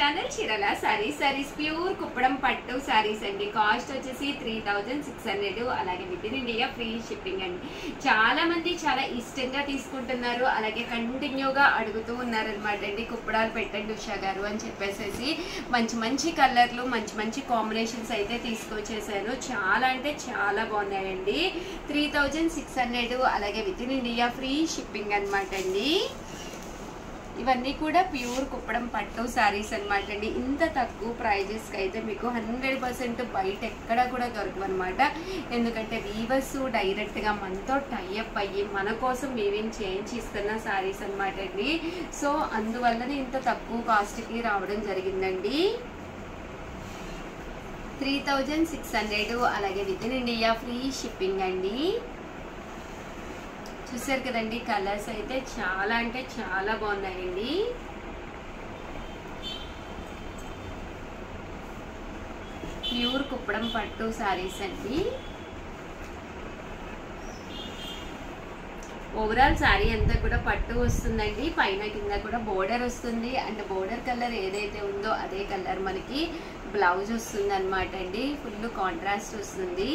Channel చీరల saris pure Kuppadam పట్టు సారీస్ అండి. కాస్ట్ వచ్చేసి 3600. అలాగే with in India free shipping అండి. చాలా మంది చాలా ఇష్టంగా తీసుకుంటున్నారు, అలాగే కంటిన్యూగా అడుగుతూ ఉన్నారనమాట అండి. కుప్పడాలు పెట్టండి ఉషా గారు అని చెప్పేసి మంచి మంచి కలర్లు మంచి మంచి కాంబినేషన్స్ అయితే తీసుకొచ్చేసారు. చాలా అంటే చాలా బాగున్నాయండి. 3600. అలాగే with in India free shipping అనమాట అండి. ఇవన్నీ కూడా ప్యూర్ కుప్పడం పట్టు సారీస్ అనమాట అండి. ఇంత తక్కువ ప్రైజెస్కి అయితే మీకు 100% బయట ఎక్కడ కూడా దొరకవు అనమాట. ఎందుకంటే వీవర్స్ డైరెక్ట్గా మనతో టైఅప్ అయ్యి మన కోసం వీవింగ్ చేయించిస్తున్న సారీస్ అనమాట అండి. సో అందువల్లనే ఇంత తక్కువ కాస్ట్కి రావడం జరిగిందండి. 3600. అలాగే with in India free shipping అండి. చూసారు కదండి, కలర్స్ అయితే చాలా అంటే చాలా బాగున్నాయండి. ప్యూర్ కుప్పడం పట్టు సారీస్ అండి. ఓవరాల్ శారీ అంతా కూడా పట్టు వస్తుందండి. పైన కింద కూడా బోర్డర్ వస్తుంది. అండ్ బోర్డర్ కలర్ ఏదైతే ఉందో అదే కలర్ మనకి బ్లౌజ్ వస్తుంది అనమాట అండి. ఫుల్ కాంట్రాస్ట్ వస్తుంది.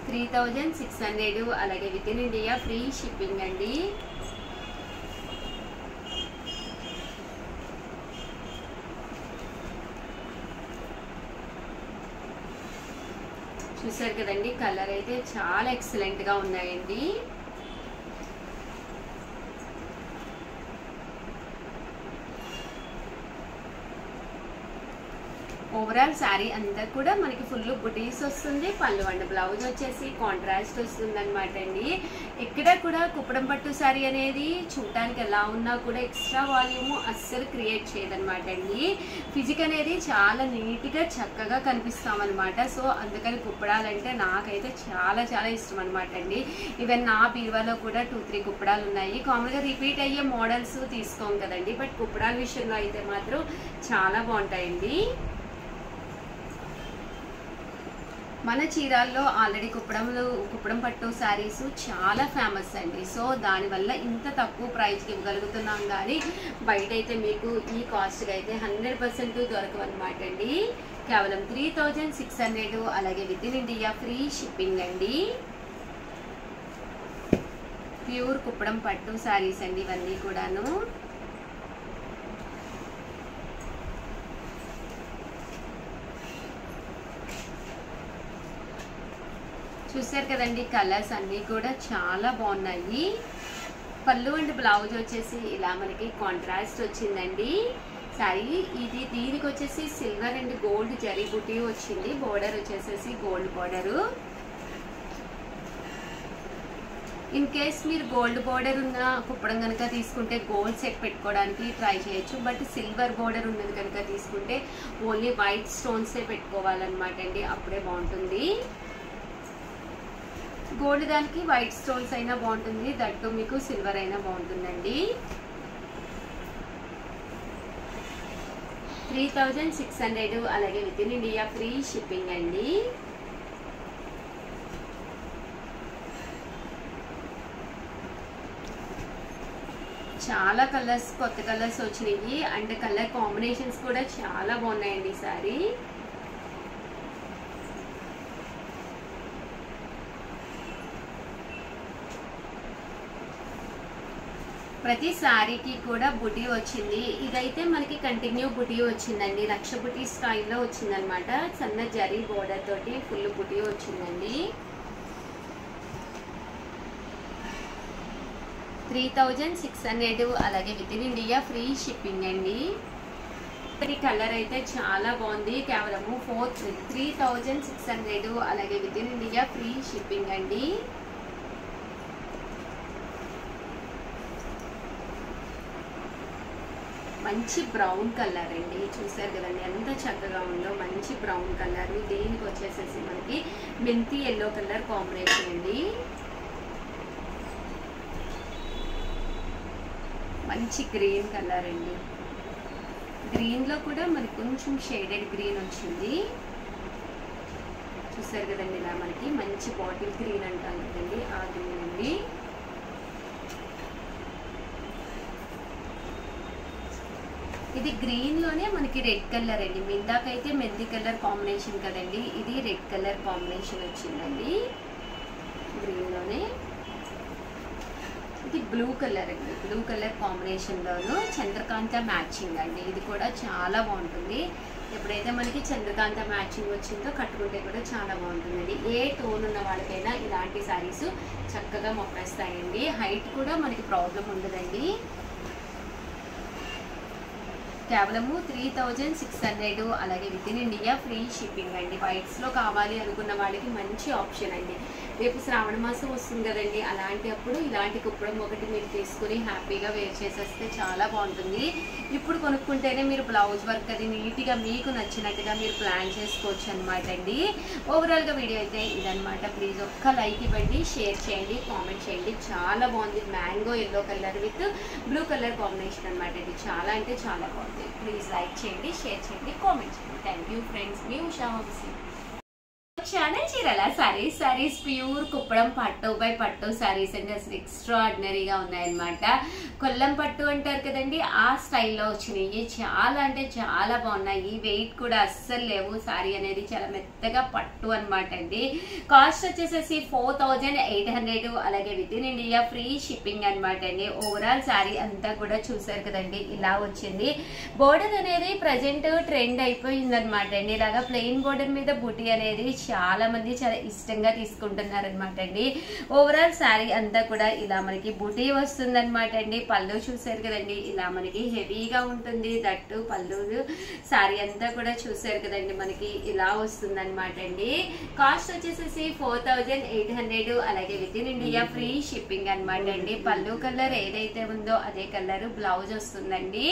3600. అలాగే with in India free shipping అండి. చూసారు కదండి, కలర్ అయితే చాలా ఎక్సలెంట్ గా ఉన్నాయండి. ఓవరాల్ శారీ అంతా కూడా మనకి ఫుల్ బుటీస్ వస్తుంది. పళ్ళు అండ్ బ్లౌజ్ వచ్చేసి కాంట్రాస్ట్ వస్తుంది అనమాట అండి. ఎక్కడ కూడా కుప్పడం పట్టు శారీ అనేది చూడటానికి ఎలా ఉన్నా కూడా ఎక్స్ట్రా వాల్యూమ్ అస్సలు క్రియేట్ చేయదనమాట అండి. ఫిజిక్ అనేది చాలా నీట్గా చక్కగా కనిపిస్తామన్నమాట. సో అందుకని కుప్పడాలంటే నాకైతే చాలా చాలా ఇష్టం అనమాట అండి. ఈవెన్ నా బీరువాలో కూడా 2-3 కుప్పడాలు ఉన్నాయి. కామన్గా రిపీట్ అయ్యే మోడల్స్ తీసుకోం కదండి, బట్ కుప్పడాల విషయంలో అయితే మాత్రం చాలా బాగుంటాయండి. మన చీరాల్లో ఆల్రెడీ కుప్పడం పట్టు శారీస్ చాలా ఫేమస్ అండి. సో దానివల్ల ఇంత తక్కువ ప్రైస్కి ఇవ్వగలుగుతున్నాం. కానీ బయట అయితే మీకు ఈ కాస్ట్కి అయితే 100% దొరకవన్నమాట అండి. కేవలం 3600. అలాగే with in India free shipping అండి. ప్యూర్ కుప్పడం పట్టు శారీస్ అండి ఇవన్నీ కూడాను. చూసారు కదండి, కలర్స్ అన్నీ కూడా చాలా బాగున్నాయి. పళ్ళు అండ్ బ్లౌజ్ వచ్చేసి ఇలా మనకి కాంట్రాస్ట్ వచ్చిందండి. సారీ దీనికి వచ్చేసి సిల్వర్ అండ్ గోల్డ్ జరీ బుటీ వచ్చింది. బోర్డర్ వచ్చేసేసి గోల్డ్ బోర్డరు. ఇన్ కేస్ మీరు గోల్డ్ బోర్డర్ ఉన్న కుప్పడం కనుక తీసుకుంటే గోల్డ్ సెట్ పెట్టుకోవడానికి ట్రై చేయొచ్చు. బట్ సిల్వర్ బోర్డర్ ఉన్నది కనుక తీసుకుంటే ఓన్లీ వైట్ స్టోన్సే పెట్టుకోవాలన్నమాట అండి. అప్పుడే బాగుంటుంది. గోల్డ్ దానికి వైట్ స్టోన్స్ అయినా బాగుంటుంది, దట్టు మీకు సిల్వర్ అయినా బాగుంటుందండి. 3600. అలాగే with in India free shipping అండి. చాలా కలర్స్, కొత్త కలర్స్ వచ్చినాయి. అండ్ కలర్ కాంబినేషన్స్ కూడా చాలా బాగున్నాయండి ఈ సారీ. ప్రతి శారీకి కూడా బుటీ వచ్చింది. ఇదైతే మనకి కంటిన్యూ బుటీ వచ్చిందండి. లక్ష బుటీ స్టైల్లో వచ్చిందనమాట. సన్న జరీ బోర్డర్ తోటి ఫుల్ బుటీ వచ్చిందండి. 3600. అలాగే with in India free shipping అండి. ఈ కలర్ అయితే చాలా బాగుంది. కేవలము 3600. అలాగే with in India free shipping అండి. మంచి బ్రౌన్ కలర్ అండి. చూసారు కదండి ఎంత చక్కగా ఉందో, మంచి బ్రౌన్ కలర్. దీనికి వచ్చేసేసి మనకి మెంతి ఎల్లో కలర్ కాంబినేషన్ అండి. మంచి గ్రీన్ కలర్ అండి. గ్రీన్లో కూడా మనకి కొంచెం షేడెడ్ గ్రీన్ వచ్చింది. చూసారు కదండి ఇలా మనకి మంచి బాటిల్ గ్రీన్ అంటాం కదండి, ఆ గ్రీన్ అండి. ఇది గ్రీన్ లోనే మనకి రెడ్ కలర్ అండి. ఇందాకైతే మెంతి కలర్ కాంబినేషన్ కదండి, ఇది రెడ్ కలర్ కాంబినేషన్ వచ్చిందండి. గ్రీన్ లోనే ఇది బ్లూ కలర్ అండి, బ్లూ కలర్ కాంబినేషన్ లోను చంద్రకాంత మ్యాచింగ్ అండి. ఇది కూడా చాలా బాగుంటుంది. ఎప్పుడైతే మనకి చంద్రకాంత మ్యాచింగ్ వచ్చిందో కట్టుకుంటే కూడా చాలా బాగుంటుందండి. ఏ టోన్ ఉన్న వాళ్ళకైనా ఇలాంటి శారీస్ చక్కగా మొప్పేస్తాయండి. హైట్ కూడా మనకి ప్రాబ్లం ఉండదండి. కేవలము 3600, అలాగే with in India free shipping అండి. వైట్స్ లో కావాలి అనుకున్న వాళ్ళకి మంచి ఆప్షన్ అండి. రేపు శ్రావణ మాసం వస్తుంది కదండి, అలాంటి అప్పుడు ఇలాంటి కుప్పడం ఒకటి మీరు తీసుకుని హ్యాపీగా వేర్ చేసేస్తే చాలా బాగుంటుంది. ఇప్పుడు కొనుక్కుంటేనే మీరు బ్లౌజ్ వర్క్ అది నీట్గా మీకు నచ్చినట్టుగా మీరు ప్లాన్ చేసుకోవచ్చు అనమాట అండి. ఓవరాల్గా వీడియో అయితే ఇదనమాట. ప్లీజ్ ఒక్క లైక్ ఇవ్వండి, షేర్ చేయండి, కామెంట్ చేయండి. చాలా బాగుంది. Mango yellow colour with blue colour combination అనమాట అండి. చాలా అంటే చాలా బాగుంది. ప్లీజ్ లైక్ చేయండి, షేర్ చేయండి, కామెంట్ చేయండి. Thank you friends. మీ ఉషా వంశీ ఛానల్ చీరల సారీస్ ప్యూర్ కుప్పడం పట్టు బై పట్టు సారీస్ అండి. అసలు ఎక్స్ట్రాడినరీగా ఉన్నాయన్నమాట. కొల్లం పట్టు అంటారు కదండి, ఆ స్టైల్లో వచ్చినాయి. చాలా అంటే చాలా బాగున్నాయి. వెయిట్ కూడా అస్సలు లేవు. సారీ అనేది చాలా మెత్తగా పట్టు అనమాట అండి. కాస్ట్ వచ్చేసేసి 4800, అలాగే with in India free shipping అనమాట అండి. ఓవరాల్ సారీ అంతా కూడా చూసారు కదండి, ఇలా వచ్చింది. బోర్డర్ అనేది ప్రజెంట్ ట్రెండ్ అయిపోయింది అనమాట అండి. ఇలాగా ప్లెయిన్ బోర్డర్ మీద బూటీ అనేది చాలా మంది చాలా ఇష్టంగా తీసుకుంటున్నారు అనమాట అండి. ఓవరాల్ శారీ అంతా కూడా ఇలా మనకి బూటీ వస్తుంది అనమాట అండి. పళ్ళు చూసారు కదండి, ఇలా మనకి హెవీగా ఉంటుంది. దట్టు పళ్ళు శారీ అంతా కూడా చూసారు కదండి, మనకి ఇలా వస్తుంది అనమాట అండి. కాస్ట్ వచ్చేసేసి 4800, అలాగే with in India free shipping అనమాట అండి. పళ్ళు కలర్ ఏదైతే ఉందో అదే కలర్ బ్లౌజ్ వస్తుందండి.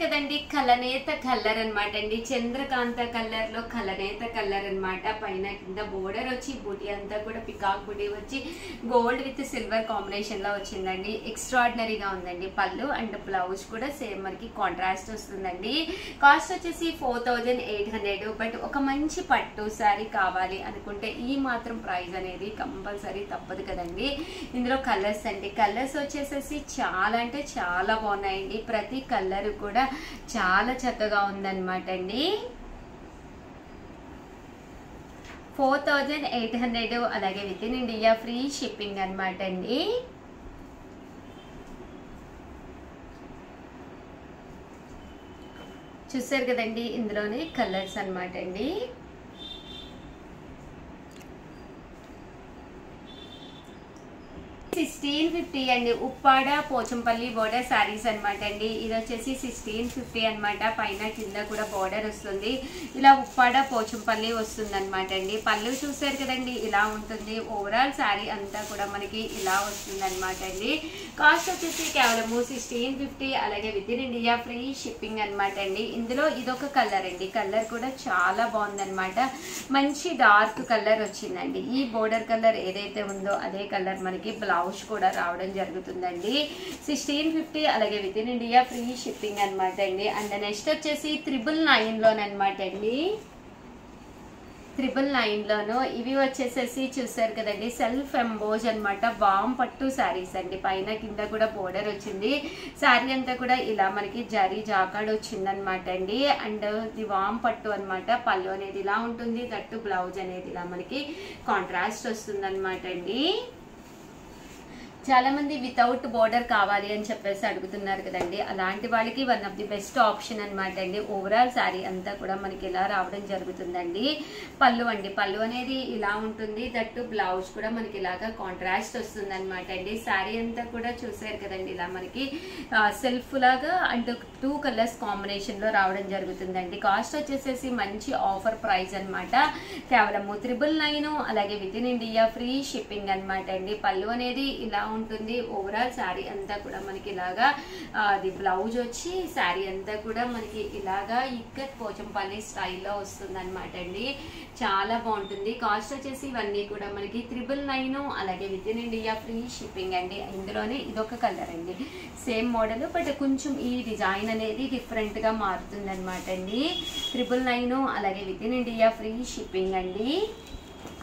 కదండి, కలనేత కలర్ అనమాట అండి. చంద్రకాంత కలర్ లో కలనేత కలర్ అనమాట. పైన కింద బోర్డర్ వచ్చి బూటీ అంతా కూడా పికాక్ బూటీ వచ్చి గోల్డ్ విత్ సిల్వర్ కాంబినేషన్ లో వచ్చిందండి. ఎక్స్ట్రాడినరీగా ఉందండి. పళ్ళు అండ్ బ్లౌజ్ కూడా సేమ్ మనకి కాంట్రాస్ట్ వస్తుందండి. కాస్ట్ వచ్చేసి 4800. బట్ ఒక మంచి పట్టు శారీ కావాలి అనుకుంటే ఈ మాత్రం ప్రైస్ అనేది కంపల్సరీ తప్పదు కదండి. ఇందులో కలర్స్ అండి, కలర్స్ వచ్చేసేసి చాలా అంటే చాలా బాగున్నాయండి. ప్రతి కలర్ కూడా చాలా చక్కగా ఉందన్నమాట అండి. 4800, అలాగే with in India free shipping అనమాట అండి. చూసారు కదండి, ఇందులోనే కలర్స్ అనమాట అండి. 1650 అండి. ఉప్పాడ పోచంపల్లి బోర్డర్ శారీస్ అనమాట అండి. ఇది వచ్చేసి 1650 అనమాట. పైన కింద కూడా బోర్డర్ వస్తుంది. ఇలా ఉప్పాడ పోచంపల్లి వస్తుంది అనమాట అండి. పళ్ళు చూసారు కదండి, ఇలా ఉంటుంది. ఓవరాల్ శారీ అంతా కూడా మనకి ఇలా వస్తుంది అనమాట అండి. కాస్ట్ వచ్చేసి కేవలము 1650, అలాగే with in India free shipping అనమాట అండి. ఇందులో ఇదొక కలర్ అండి. కలర్ కూడా చాలా బాగుందనమాట. మంచి డార్క్ కలర్ వచ్చిందండి. ఈ బోర్డర్ కలర్ ఏదైతే ఉందో అదే కలర్ మనకి బ్లౌజ్ కూడా రావడం జరుగుతుందండి. 1650, అలాగే with in India free shipping అనమాట అండి. అండ్ నెక్స్ట్ వచ్చేసి 999 లోనమాట అండి. 999 లోను ఇవి వచ్చేసేసి చూసారు కదండి, సెల్ఫ్ ఎంబోజ్ అనమాట. వామ్ పట్టు శారీస్ అండి. పైన కింద కూడా బోర్డర్ వచ్చింది. శారీ అంతా కూడా ఇలా మనకి జరీ జాకాడ్ వచ్చింది అనమాట అండి. అండ్ ఇది వామ్ పట్టు అనమాట. పళ్ళు అనేది ఇలా ఉంటుంది. దట్టు బ్లౌజ్ అనేది ఇలా మనకి కాంట్రాస్ట్ వస్తుంది అనమాట అండి. చాలా మంది వితౌట్ బోర్డర్ కావాలి అని చెప్పేసి అడుగుతున్నారు కదండి, అలాంటి వాళ్ళకి one of the best option అనమాట అండి. ఓవరాల్ శారీ అంతా కూడా మనకి ఇలా రావడం జరుగుతుందండి. పళ్ళు అండి, పళ్ళు అనేది ఇలా ఉంటుంది. దట్టు బ్లౌజ్ కూడా మనకి ఇలాగా కాంట్రాస్ట్ వస్తుంది అనమాట అండి. శారీ అంతా కూడా చూసారు కదండి, ఇలా మనకి సెల్ఫ్ లాగా అండ్ 2 కలర్స్ కాంబినేషన్ లో రావడం జరుగుతుందండి. కాస్ట్ వచ్చేసేసి మంచి ఆఫర్ ప్రైస్ అనమాట. కేవలం 999, అలాగే with in India free shipping అనమాట అండి. పళ్ళు అనేది ఇలా ఉంటుంది. ఓవరాల్ శారీ అంతా కూడా మనకి ఇలాగా అది బ్లౌజ్ వచ్చి శారీ అంతా కూడా మనకి ఇలాగా ఇక్కత్ పోచంపల్లి స్టైల్లో వస్తుంది అనమాట అండి. చాలా బాగుంటుంది. కాస్ట్ వచ్చేసి ఇవన్నీ కూడా మనకి 999, అలాగే with in India free shipping అండి. ఇందులోనే ఇదొక కలర్ అండి, సేమ్ మోడల్ బట్ కొంచెం ఈ డిజైన్ అనేది డిఫరెంట్ గా మారుతుంది అనమాట అండి. 999, అలాగే with in India free shipping అండి.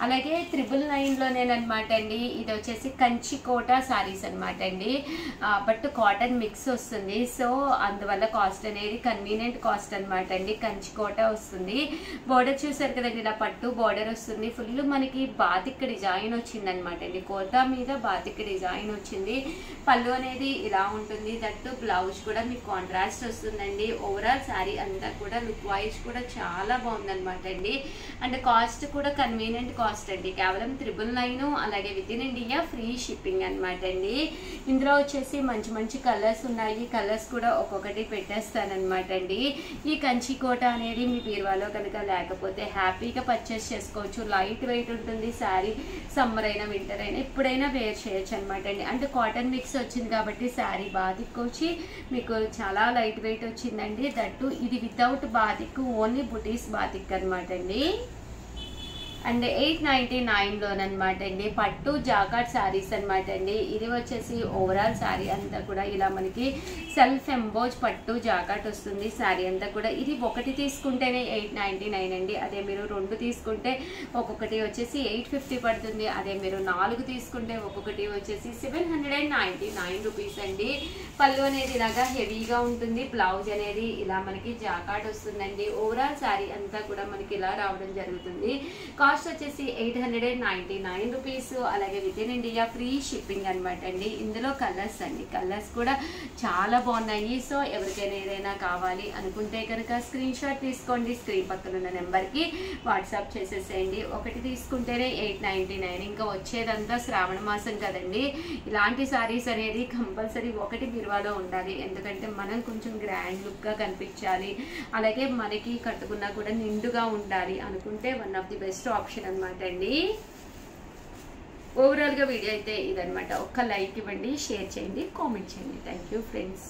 అలాగే 999లోనేనమాట అండి. ఇది వచ్చేసి కంచికోట సారీస్ అనమాట అండి. బట్ కాటన్ మిక్స్ వస్తుంది, సో అందువల్ల కాస్ట్ అనేది కన్వీనియంట్ కాస్ట్ అనమాట అండి. కంచికోట వస్తుంది. బోర్డర్ చూసారు కదండి, ఇలా పట్టు బోర్డర్ వస్తుంది. ఫుల్ మనకి బాతిక్ డిజైన్ వచ్చింది అనమాట అండి. కోట మీద బాతిక్ డిజైన్ వచ్చింది. పళ్ళు అనేది ఇలా ఉంటుంది. దట్టు బ్లౌజ్ కూడా మీకు కాంట్రాస్ట్ వస్తుందండి. ఓవరాల్ శారీ అంతా కూడా లుక్ వైజ్ కూడా చాలా బాగుందనమాట అండి. అండ్ కాస్ట్ కూడా కన్వీనియంట్ కాస్ట్ అండి, కేవలం 999. అలాగే with in India free shipping అనమాట అండి. ఇందులో వచ్చేసి మంచి మంచి కలర్స్ ఉన్నాయి. కలర్స్ కూడా ఒక్కొక్కటి పెట్టేస్తానమాట అండి. ఈ కంచికోట అనేది మీ బీరువాలో కనుక లేకపోతే హ్యాపీగా పర్చేస్ చేసుకోవచ్చు. లైట్ వెయిట్ ఉంటుంది శారీ. సమ్మర్ అయినా వింటర్ అయినా ఎప్పుడైనా వేర్ చేయొచ్చు అనమాట అండి. అంటే కాటన్ మిక్స్ వచ్చింది కాబట్టి శారీ బాతిక్ వచ్చి మీకు చాలా లైట్ వెయిట్ వచ్చిందండి. దట్టు ఇది వితౌట్ బాతిక్, ఓన్లీ బుటీస్ బాతిక్ అనమాట అండి. అండ్ 899లోనమాట అండి. పట్టు జాకాట్ శారీస్ అనమాట అండి. ఇది వచ్చేసి ఓవరాల్ శారీ అంతా కూడా ఇలా మనకి సెల్ఫ్ ఎంబోజ్ పట్టు జాకాట్ వస్తుంది శారీ అంతా కూడా. ఇది ఒకటి తీసుకుంటేనే 899 అండి. అదే మీరు 2 తీసుకుంటే ఒక్కొక్కటి వచ్చేసి 850 పడుతుంది. అదే మీరు 4 తీసుకుంటే ఒక్కొక్కటి వచ్చేసి 799 రూపీస్ అండి. పళ్ళు అనేది ఇలాగా హెవీగా ఉంటుంది. బ్లౌజ్ అనేది ఇలా మనకి జాకాట్ వస్తుందండి. ఓవరాల్ శారీ అంతా కూడా మనకి ఇలా రావడం జరుగుతుంది. కాస్ట్ వచ్చేసి 899 రూపీస్. అలాగే with in India free shipping అనమాట అండి. ఇందులో కలర్స్ అండి, కలర్స్ కూడా చాలా బాగున్నాయి. సో ఎవరికైనా ఏదైనా కావాలి అనుకుంటే కనుక స్క్రీన్ షాట్ తీసుకోండి. స్క్రీన్ పక్కన ఉన్న నెంబర్కి వాట్సాప్ చేసేసేయండి. ఒకటి తీసుకుంటేనే 899. ఇంకా వచ్చేదంతా శ్రావణ మాసం కదండి. ఇలాంటి శారీస్ అనేది కంపల్సరీ ఒకటి బీరువాలో ఉండాలి. ఎందుకంటే మనం కొంచెం గ్రాండ్ లుక్గా కనిపించాలి, అలాగే మనకి కట్టుకున్నా కూడా నిండుగా ఉండాలి అనుకుంటే one of the best option అనమాట అండి. ఓవరాల్గా వీడియో అయితే ఇదనమాట. ఒక్క లైక్ ఇవ్వండి, షేర్ చేయండి, కామెంట్ చేయండి. Thank you friends.